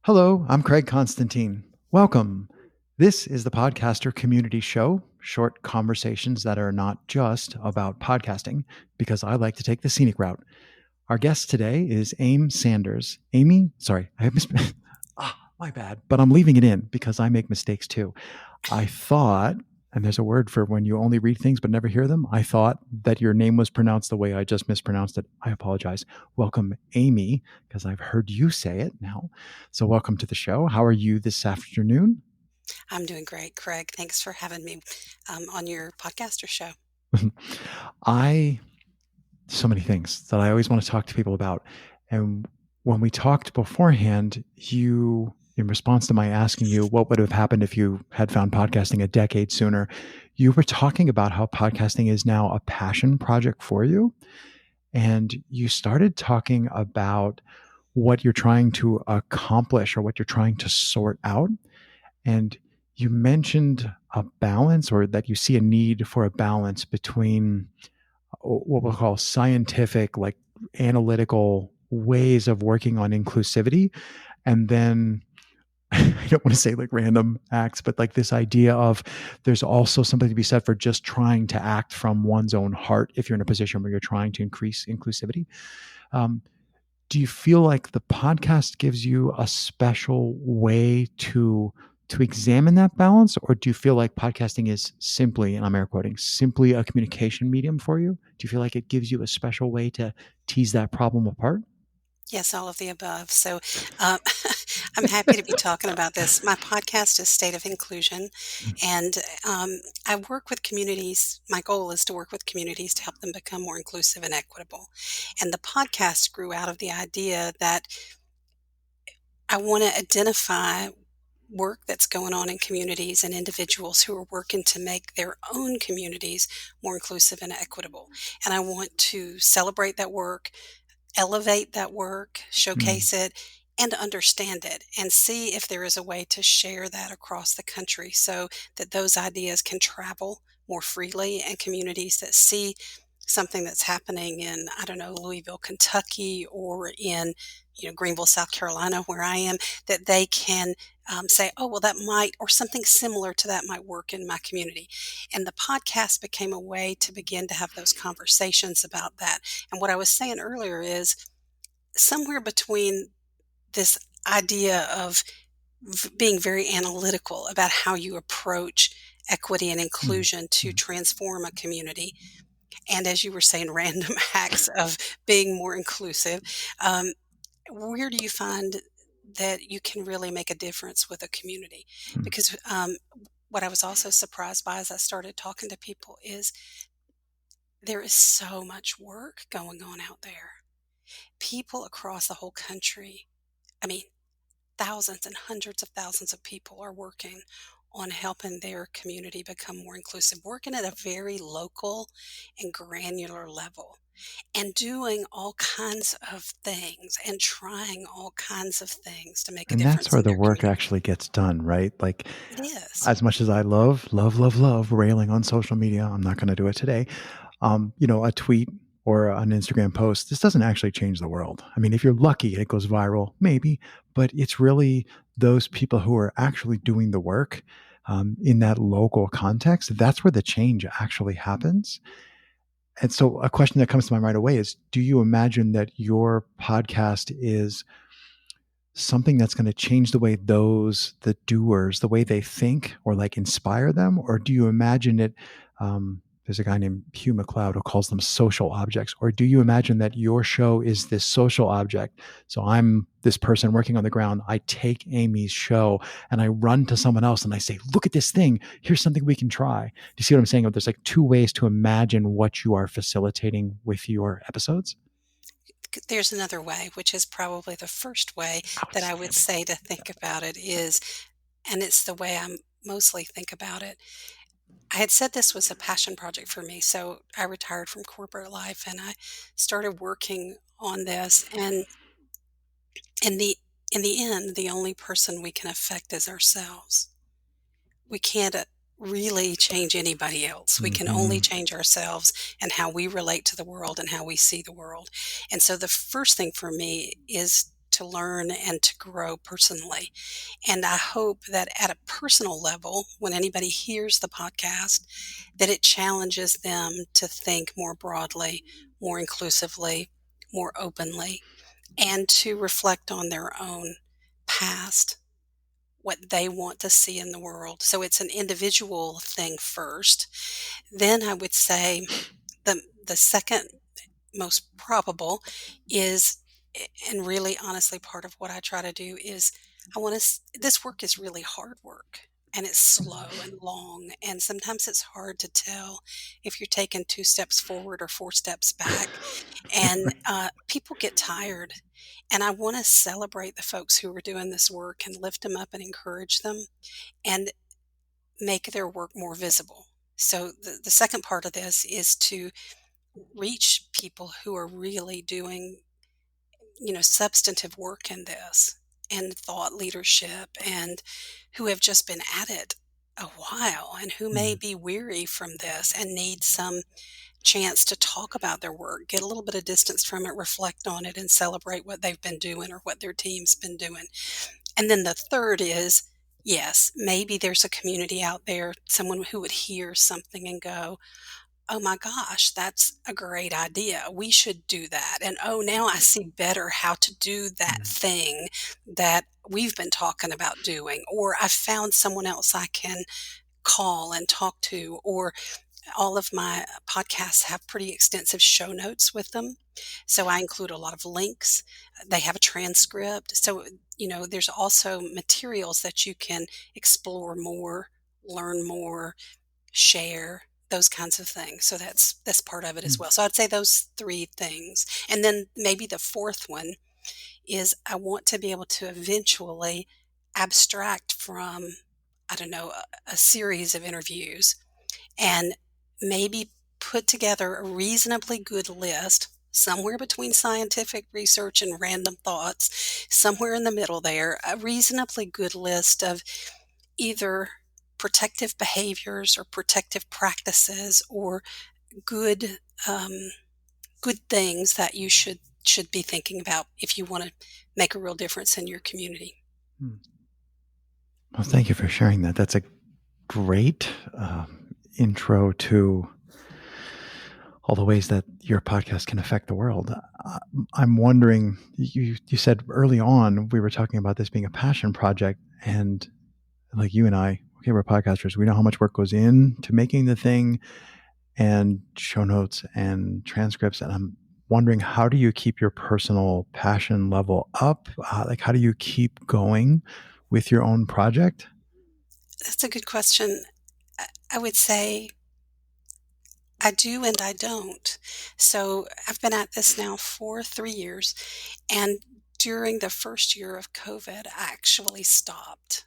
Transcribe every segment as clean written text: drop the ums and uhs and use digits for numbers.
Hello, I'm Craig Constantine. Welcome. This is the Podcaster Community Show, short conversations that are not just about podcasting, because I like to take the scenic route. Our guest today is Ame Sanders. Amy, sorry, I mis- my bad, but I'm leaving it in because I make mistakes too. I thought, and there's a word for when you only read things but never hear them. I thought that your name was pronounced the way I just mispronounced it. I apologize. Welcome, Amy, because I've heard you say it now. So, welcome to the show. How are you this afternoon? I'm doing great, Craig. Thanks for having me on your podcaster show. I so many things that I always want to talk to people about. And when we talked beforehand, you, in response to my asking you what would have happened if you had found podcasting a decade sooner, you were talking about how podcasting is now a passion project for you. And you started talking about what you're trying to accomplish or what you're trying to sort out. And you mentioned a balance, or that you see a need for a balance between what we'll call scientific, like analytical ways of working on inclusivity. And then I don't want to say like random acts, but like this idea of there's also something to be said for just trying to act from one's own heart if you're in a position where you're trying to increase inclusivity. Um, do you feel like the podcast gives you a special way to examine that balance, or do you feel like podcasting is simply, and I'm air quoting, simply a communication medium for you? Do you feel like it gives you a special way to tease that problem apart? Yes, all of the above. So um, I'm happy to be talking about this. My podcast is State of Inclusion, and I work with communities. My goal is to work with communities to help them become more inclusive and equitable. And the podcast grew out of the idea that I want to identify work that's going on in communities and individuals who are working to make their own communities more inclusive and equitable. And I want to celebrate that work, elevate that work, Mm. showcase it, and understand it, and see if there is a way to share that across the country so that those ideas can travel more freely, and communities that see something that's happening in, I don't know, Louisville, Kentucky, or in, Greenville, South Carolina, where I am, that they can say, oh, well, that might, or something similar to that might work in my community. And the podcast became a way to begin to have those conversations about that. And what I was saying earlier is somewhere between this idea of being very analytical about how you approach equity and Mm. inclusion to Mm. transform a community, and as you were saying, random acts of being more inclusive. Um, where do you find that you can really make a difference with a community? Mm. Because what I was also surprised by as I started talking to people is there is so much work going on out there. People across the whole country, I mean, thousands and hundreds of thousands of people are working on helping their community become more inclusive, working at a very local and granular level, and doing all kinds of things and trying all kinds of things to make a And that's difference where in the their work community. actually gets done, right? Like, It is. as much as I love railing on social media, I'm not going to do it today. A tweet or an Instagram post, this doesn't actually change the world. I mean, if you're lucky, it goes viral, maybe, but it's really those people who are actually doing the work in that local context. That's where the change actually happens. And so, a question that comes to mind right away is: do you imagine that your podcast is something that's going to change the way the doers, the way they think, or like inspire them? Or do you imagine it? There's a guy named Hugh McLeod who calls them social objects. Or do you imagine that your show is this social object? So I'm this person working on the ground. I take Amy's show and I run to someone else and I say, look at this thing. Here's something we can try. Do you see what I'm saying? There's like two ways to imagine what you are facilitating with your episodes. There's another way, which is probably the first way that I would Outstanding. say to think about it is, and it's the way I mostly think about it. I had said this was a passion project for me, so I retired from corporate life and I started working on this. And in the in the end, the only person we can affect is ourselves. We can't really change anybody else. We can only Hmm. change ourselves and how we relate to the world and how we see the world. And so the first thing for me is to learn and to grow personally. And I hope that at a personal level, when anybody hears the podcast, that it challenges them to think more broadly, more inclusively, more openly, and to reflect on their own past, what they want to see in the world. So it's an individual thing first. Then I would say the second most probable is, and really honestly part of what I try to do is, I want to this work is really hard work, and it's slow and long, and sometimes it's hard to tell if you're taking 2 steps forward or 4 steps back, and people get tired, and I want to celebrate the folks who are doing this work and lift them up and encourage them and make their work more visible. So the second part of this is to reach people who are really doing, substantive work in this and thought leadership, and who have just been at it a while and who may Mm, be weary from this and need some chance to talk about their work, get a little bit of distance from it, reflect on it, and celebrate what they've been doing or what their team's been doing. And then the third is, yes, maybe there's a community out there, someone who would hear something and go, "Oh my gosh, that's a great idea. We should do that." And, "Oh, now I see better how to do that mm, thing that we've been talking about doing." Or, "I found someone else I can call and talk to." Or, all of my podcasts have pretty extensive show notes with them. So I include a lot of links. They have a transcript. So, there's also materials that you can explore more, learn more, share, those kinds of things. So that's part of it as mm, well. So I'd say those 3 things. And then maybe the fourth one is, I want to be able to eventually abstract from, I don't know, a series of interviews, and maybe put together a reasonably good list, somewhere between scientific research and random thoughts, somewhere in the middle there, a reasonably good list of either protective behaviors or protective practices, or good um, good things that you should be thinking about if you want to make a real difference in your community. mm. Well, thank you for sharing that. That's a great intro to all the ways that your podcast can affect the world. I'm wondering, you said early on we were talking about this being a passion project, and like you and I, okay, we're podcasters. We know how much work goes into making the thing, and show notes and transcripts. And I'm wondering, how do you keep your personal passion level up? Like, how do you keep going with your own project? That's a good question. I would say I do and I don't. So I've been at this now for 3 years, and during the first year of COVID, I actually stopped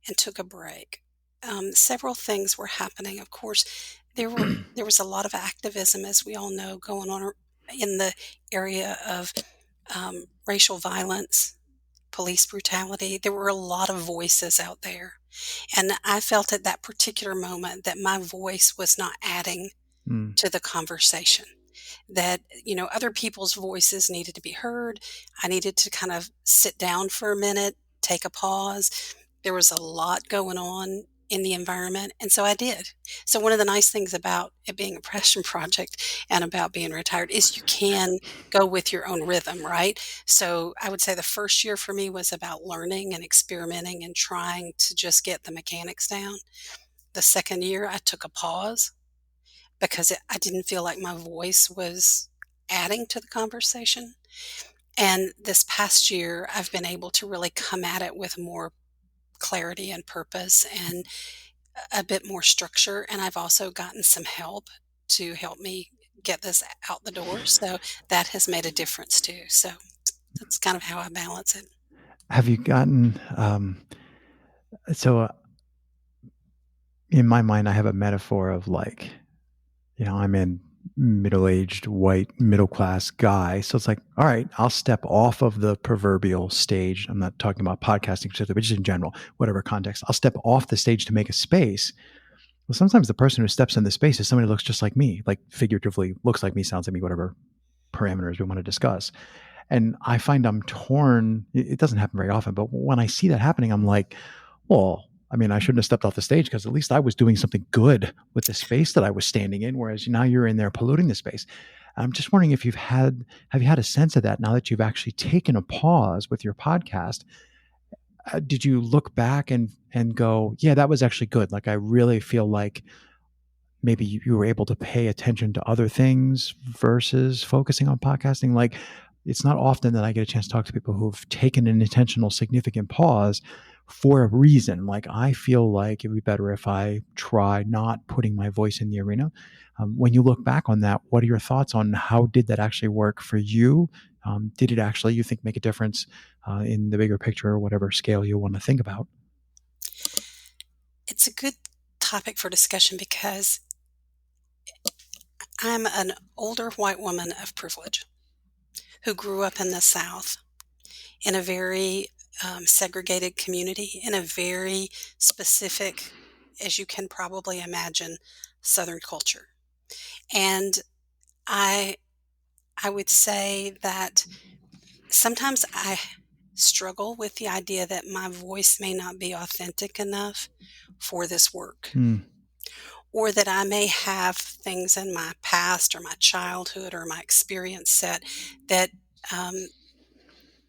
and took a break. Several things were happening. Of course, there was a lot of activism, as we all know, going on in the area of racial violence, police brutality. There were a lot of voices out there, and I felt at that particular moment that my voice was not adding Mm, to the conversation, that, other people's voices needed to be heard. I needed to kind of sit down for a minute, take a pause. There was a lot going on in the environment, and so I did. So one of the nice things about it being a passion project and about being retired is you can go with your own rhythm, right? So I would say the first year for me was about learning and experimenting and trying to just get the mechanics down. The second year, I took a pause because I didn't feel like my voice was adding to the conversation. And this past year, I've been able to really come at it with more clarity and purpose and a bit more structure. And I've also gotten some help to help me get this out the door. So that has made a difference too. So that's kind of how I balance it. have you gotten, so in my mind, I have a metaphor of like, I'm a middle-aged white middle class guy. So it's like, all right, I'll step off of the proverbial stage. I'm not talking about podcasting specifically, but just in general, whatever context. I'll step off the stage to make a space. Well, sometimes the person who steps in the space is somebody who looks just like me, like figuratively looks like me, sounds like me, whatever parameters we want to discuss. And I find I'm torn. It doesn't happen very often, but when I see that happening, I'm like, well, I mean, I shouldn't have stepped off the stage because at least I was doing something good with the space that I was standing in. Whereas now you're in there polluting the space. I'm just wondering if have you had a sense of that now that you've actually taken a pause with your podcast? Did you look back and go, yeah, that was actually good? Like, I really feel like maybe you were able to pay attention to other things versus focusing on podcasting. Like, it's not often that I get a chance to talk to people who've taken an intentional significant pause for a reason. Like, I feel like it'd be better if I try not putting my voice in the arena. When you look back on that, what are your thoughts on how did that actually work for you? Did it actually, you think, make a difference in the bigger picture or whatever scale you want to think about? It's a good topic for discussion because I'm an older white woman of privilege who grew up in the South in a very segregated community, in a very specific, as you can probably imagine, Southern culture. And I, I would say that sometimes I struggle with the idea that my voice may not be authentic enough for this work, Hmm. or that I may have things in my past or my childhood or my experience set that um,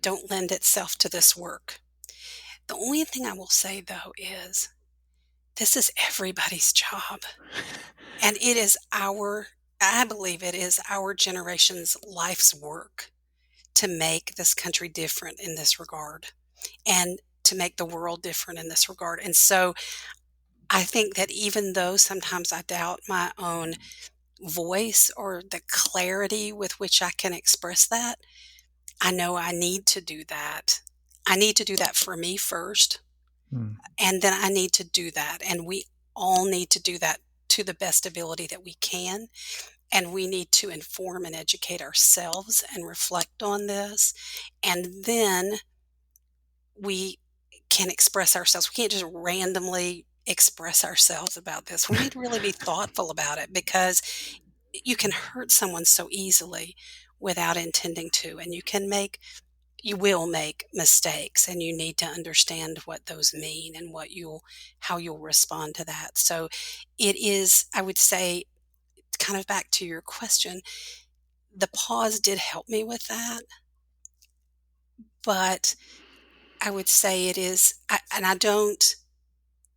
don't lend itself to this work. The only thing I will say, though, is this is everybody's job. And it is I believe it is our generation's life's work to make this country different in this regard and to make the world different in this regard. And so I think that even though sometimes I doubt my own voice or the clarity with which I can express that, I know I need to do that. I need to do that for me first, Hmm. and then I need to do that. And we all need to do that to the best ability that we can. And we need to inform and educate ourselves and reflect on this. And then we can express ourselves. We can't just randomly express ourselves about this. We need to really be thoughtful about it because you can hurt someone so easily without intending to. And you will make mistakes, and you need to understand what those mean and how you'll respond to that. So it is, I would say, kind of back to your question, the pause did help me with that, but I would say and I don't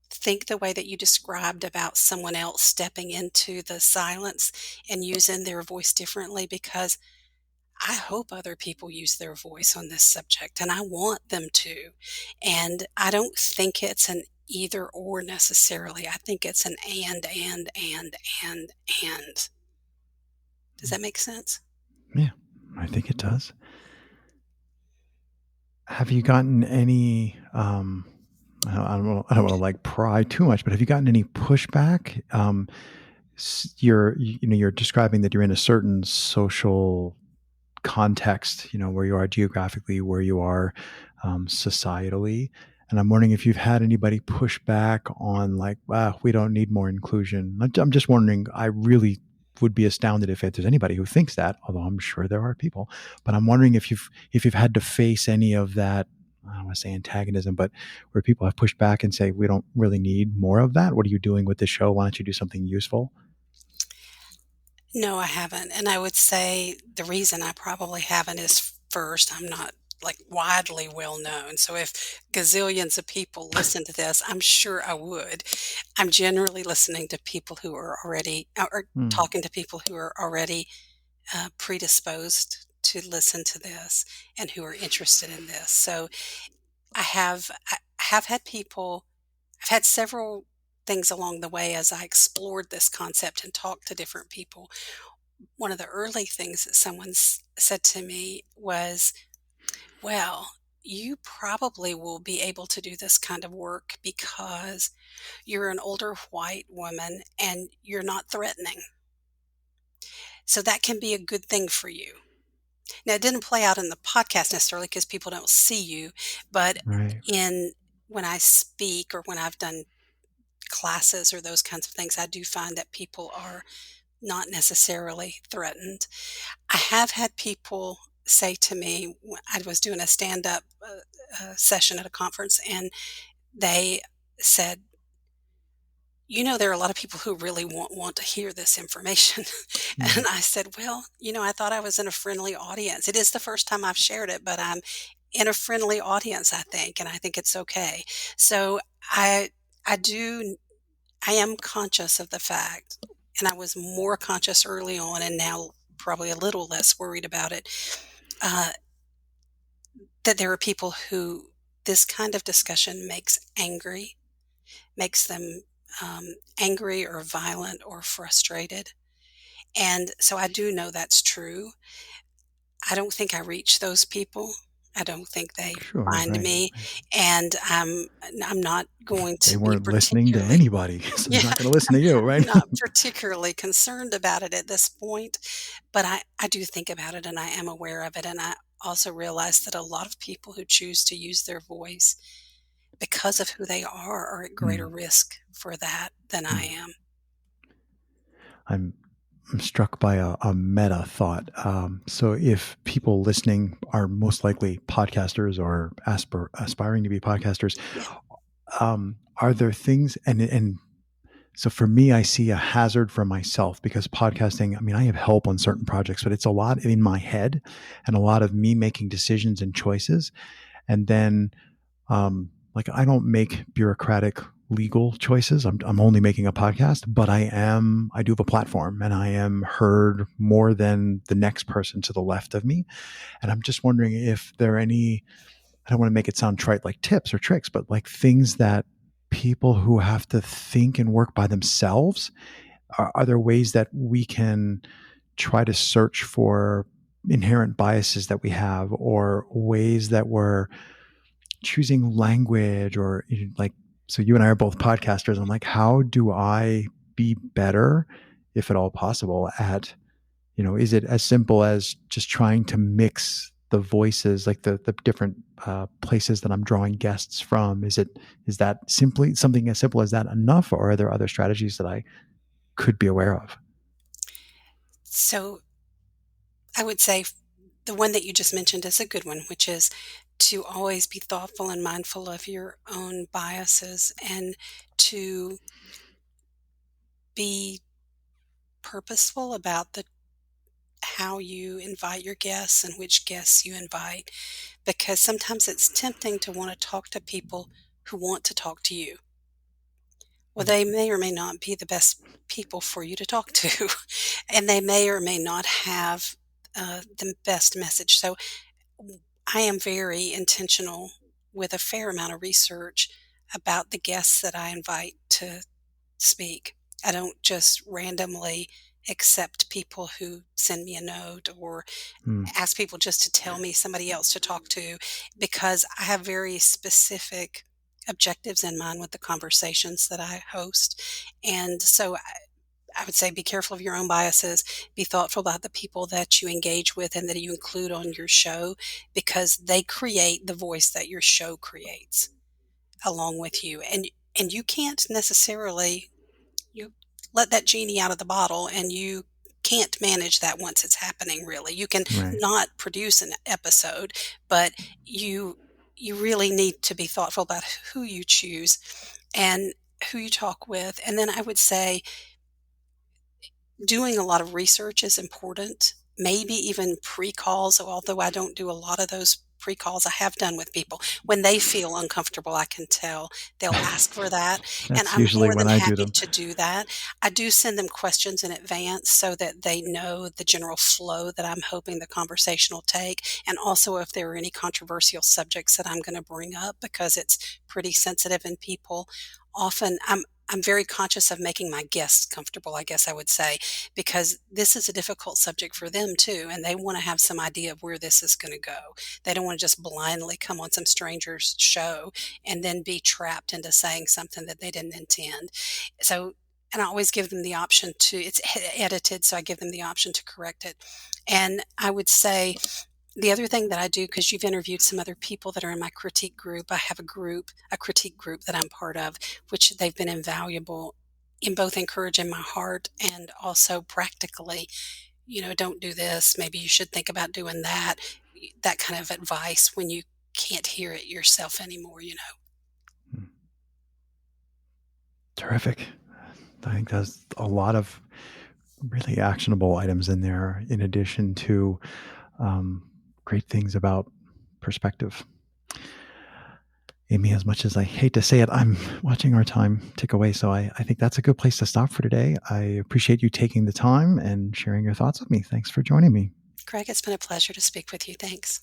think the way that you described about someone else stepping into the silence and using their voice differently, because I hope other people use their voice on this subject and I want them to. And I don't think it's an either or necessarily. I think it's an and. Does that make sense? Yeah, I think it does. Have you gotten any, I don't wanna, like, pry too much, but have you gotten any pushback? You're describing that you're in a certain social context, where you are geographically, where you are, societally, and I'm wondering if you've had anybody push back on, like, "Wow, we don't need more inclusion." I'm just wondering, I really would be astounded if there's anybody who thinks that, although I'm sure there are people, but I'm wondering if you've had to face any of that, I don't wanna say antagonism, but where people have pushed back and say, "We don't really need more of that. What are you doing with the show? Why don't you do something useful?" No, I haven't. And I would say the reason I probably haven't is first, I'm not like widely well known. So if gazillions of people listen to this, I'm sure I would. I'm generally listening to people who are already, or Hmm. talking to people who are already predisposed to listen to this and who are interested in this. So I have had people, I've had several things along the way as I explored this concept and talked to different people. One of the early things that someone said to me was, well, you probably will be able to do this kind of work because you're an older white woman and you're not threatening. So that can be a good thing for you. Now, it didn't play out in the podcast necessarily because people don't see you, but Right. in when I speak or when I've done classes or those kinds of things, I do find that people are not necessarily threatened. I have had people say to me, I was doing a stand up session at a conference, and they said, there are a lot of people who really want to hear this information. Mm, And I said, well, I thought I was in a friendly audience. It is the first time I've shared it, but I'm in a friendly audience, I think, and I think it's okay. So I, I do, I am conscious of the fact, and I was more conscious early on, and now probably a little less worried about it, uh, that there are people who this kind of discussion makes angry, makes them angry or violent or frustrated. And so I do know that's true. I don't think I reach those people. I don't think they sure, find right. me, and I'm not going They to be weren't listening to particularly anybody, so they're yeah, not going to listen to you, I'm right? not particularly concerned about it at this point, but I do think about it and I am aware of it, and I also realize that a lot of people who choose to use their voice because of who they are at greater Mm, risk for that than I mm. am. I'm I'm struck by a meta thought. So, if people listening are most likely podcasters or aspiring to be podcasters, Yeah. are there things and so for me, I see a hazard for myself because podcasting, I mean, I have help on certain projects, but it's a lot in my head and a lot of me making decisions and choices. And then like I don't make bureaucratic legal choices. I'm only making a podcast, but I do have a platform and I am heard more than the next person to the left of me. And I'm just wondering if there are any, I don't want to make it sound trite like tips or tricks, but like things that people who have to think and work by themselves, are there ways that we can try to search for inherent biases that we have or ways that we're choosing language or like so you and I are both podcasters. I'm like, how do I be better, if at all possible, at is it as simple as just trying to mix the voices, like the different places that I'm drawing guests from? Is that simply something as simple as that enough, or are there other strategies that I could be aware of? So I would say the one that you just mentioned is a good one, which is to always be thoughtful and mindful of your own biases and to be purposeful about the how you invite your guests and which guests you invite, because sometimes it's tempting to want to talk to people who want to talk to you. Well, they may or may not be the best people for you to talk to, and they may or may not have the best message. So I am very intentional with a fair amount of research about the guests that I invite to speak. I don't just randomly accept people who send me a note or Mm, ask people just to tell me somebody else to talk to, because I have very specific objectives in mind with the conversations that I host. And so I would say be careful of your own biases, be thoughtful about the people that you engage with and that you include on your show, because they create the voice that your show creates along with you. And you can't necessarily you let that genie out of the bottle, and you can't manage that once it's happening. Really, you can right. not produce an episode, but you really need to be thoughtful about who you choose and who you talk with. And then I would say doing a lot of research is important, maybe even pre-calls, although I don't do a lot of those pre-calls. I have done with people. When they feel uncomfortable, I can tell they'll ask for that, and That's I'm usually more when than I do happy them. to do that. I do send them questions in advance so that they know the general flow that I'm hoping the conversation will take, and also if there are any controversial subjects that I'm going to bring up, because it's pretty sensitive and people often I'm very conscious of making my guests comfortable, I guess I would say, because this is a difficult subject for them too, and they want to have some idea of where this is going to go. They don't want to just blindly come on some stranger's show and then be trapped into saying something that they didn't intend. So, and I always give them the option to, it's edited, so I give them the option to correct it. And I would say the other thing that I do, because you've interviewed some other people that are in my critique group, I have a critique group that I'm part of, which they've been invaluable in both encouraging my heart and also practically don't do this. Maybe you should think about doing that. That kind of advice when you can't hear it yourself anymore. Mm. Terrific. I think there's a lot of really actionable items in there, in addition to great things about perspective. Amy, as much as I hate to say it, I'm watching our time tick away. So I think that's a good place to stop for today. I appreciate you taking the time and sharing your thoughts with me. Thanks for joining me. Greg, it's been a pleasure to speak with you. Thanks.